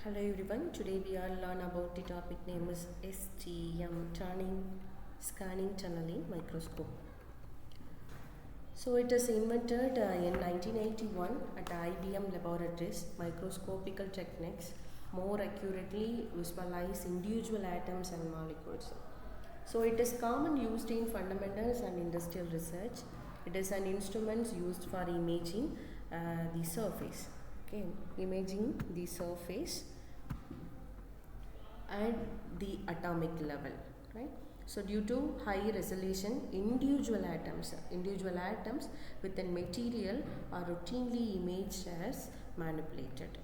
Hello everyone, today we are learn about the topic name is STM, Scanning Tunneling Microscope. So it is invented in 1981 at IBM laboratories. Microscopical techniques more accurately visualize individual atoms and molecules. So it is common used in fundamentals and industrial research. It is an instrument used for imaging the surface. Okay, imaging the surface and the atomic level, right? So due to high resolution, individual atoms within material are routinely imaged as manipulated.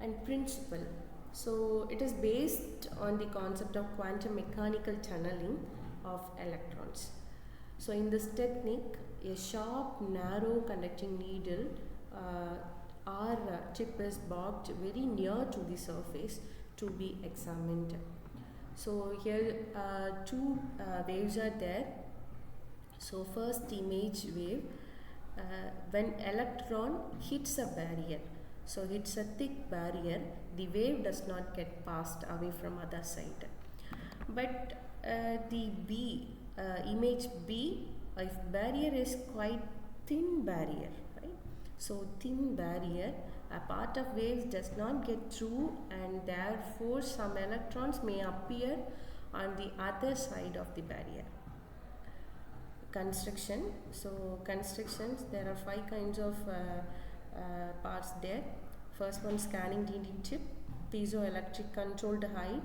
And principle, so it is based on the concept of quantum mechanical tunneling of electrons. So in this technique, a sharp narrow conducting needle or tip is bogged very near to the surface to be examined. So here two waves are there. So first image wave, when electron hits a barrier, so hits a thick barrier, the wave does not get passed away from other side. But the B, image B, if barrier is quite thin barrier, right? So thin barrier, a part of waves does not get through, and therefore some electrons may appear on the other side of the barrier. Construction, so constructions, there are 5 kinds of parts there. First one, scanning needle tip, piezoelectric controlled height,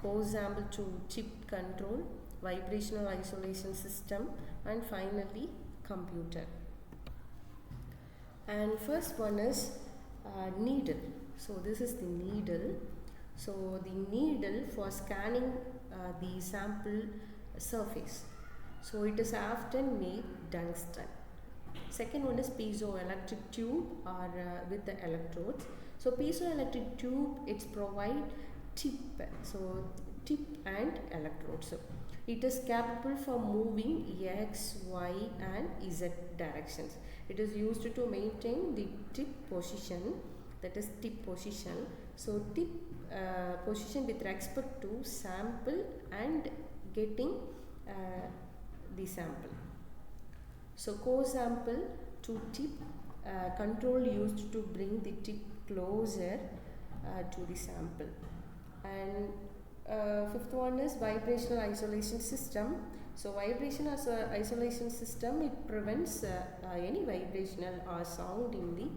core sample to chip control, vibrational isolation system, and finally computer. And first one is needle. So this is the needle. So the needle for scanning the sample surface. So it is often made tungsten. Second one is piezoelectric tube or with the electrodes. So piezoelectric tube, it's provide tip. So tip and electrodes. So it is capable for moving X, Y and Z directions. It is used to maintain the tip position, that is tip position. So tip position with respect to sample and getting the sample. So core sample to tip, control used to bring the tip closer to the sample. And fifth one is vibrational isolation system. So vibrational isolation system, it prevents any vibrational or sound in the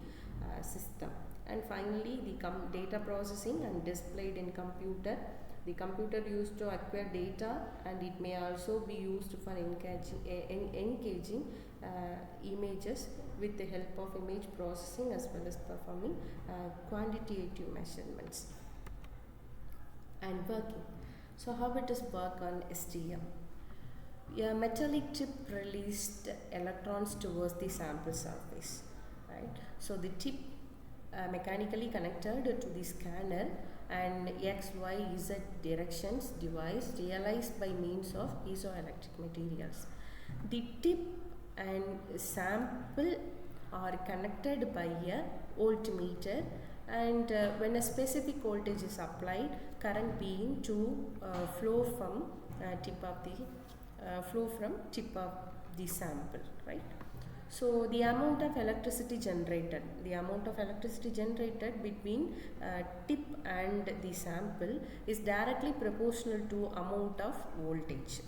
system. And finally the data processing and displayed in computer. The computer used to acquire data, and it may also be used for engaging images with the help of image processing as well as performing quantitative measurements. And working. So how it is work on STM? A metallic tip released electrons towards the sample surface, right? So the tip mechanically connected to the scanner, and X, Y, Z directions device realized by means of piezoelectric materials. The tip and sample are connected by a voltmeter, and when a specific voltage is applied, current being to flow from tip of the sample, right? So the amount of electricity generated between tip and the sample is directly proportional to amount of voltage.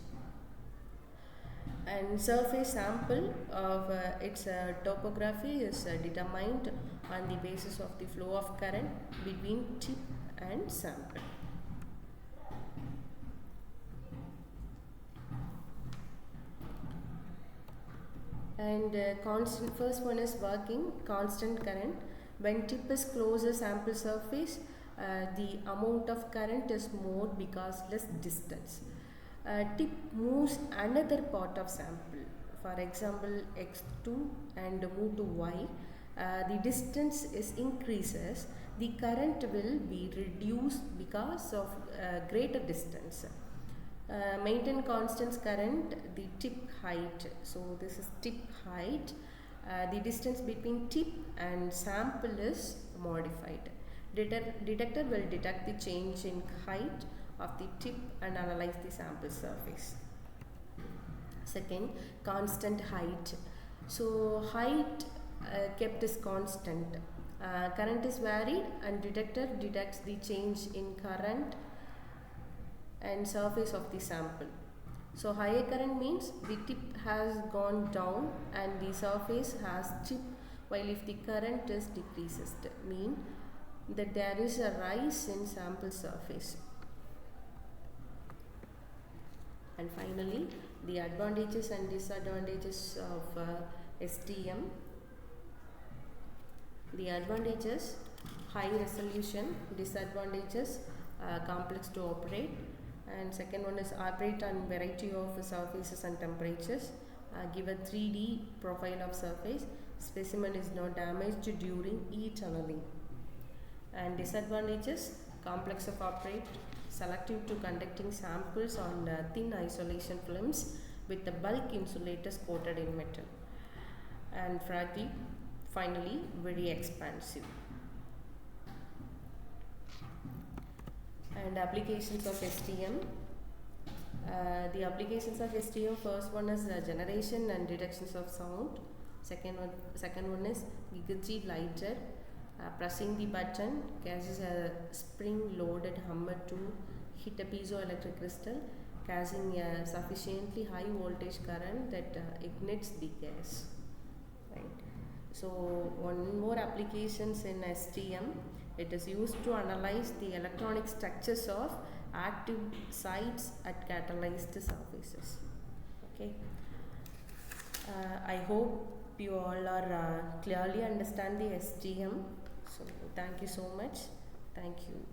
And surface sample of its topography is determined on the basis of the flow of current between tip and sample. And constant, first one is working, constant current. When tip is closer sample surface, the amount of current is more because less distance. Tip moves another part of sample, for example x2, and move to y. The distance is increases, the current will be reduced because of greater distance. Maintain constant current, the tip height. So this is tip height. The distance between tip and sample is modified. Detector will detect the change in height of the tip and analyze the sample surface. Second, constant height. So height kept is constant. Current is varied and detector detects the change in current and surface of the sample. So higher current means the tip has gone down and the surface has chip, while if the current is decreases, mean that there is a rise in sample surface. And finally, the advantages and disadvantages of STM. The advantages: high resolution. Disadvantages: complex to operate. And second one is operate on variety of surfaces and temperatures. Give a 3D profile of surface. Specimen is not damaged during e-tunneling. And disadvantages: complex of operate, selective to conducting samples on thin isolation films with the bulk insulators coated in metal. And finally, very expansive. And applications of STM. The applications of STM, first one is generation and detections of sound. Second one is gauge lighter. Pressing the button causes a spring-loaded hammer to hit a piezoelectric crystal, causing a sufficiently high voltage current that ignites the gas. Right. So one more applications in STM. It is used to analyze the electronic structures of active sites at catalyzed surfaces. Okay. I hope you all are clearly understand the STM. So thank you so much. Thank you.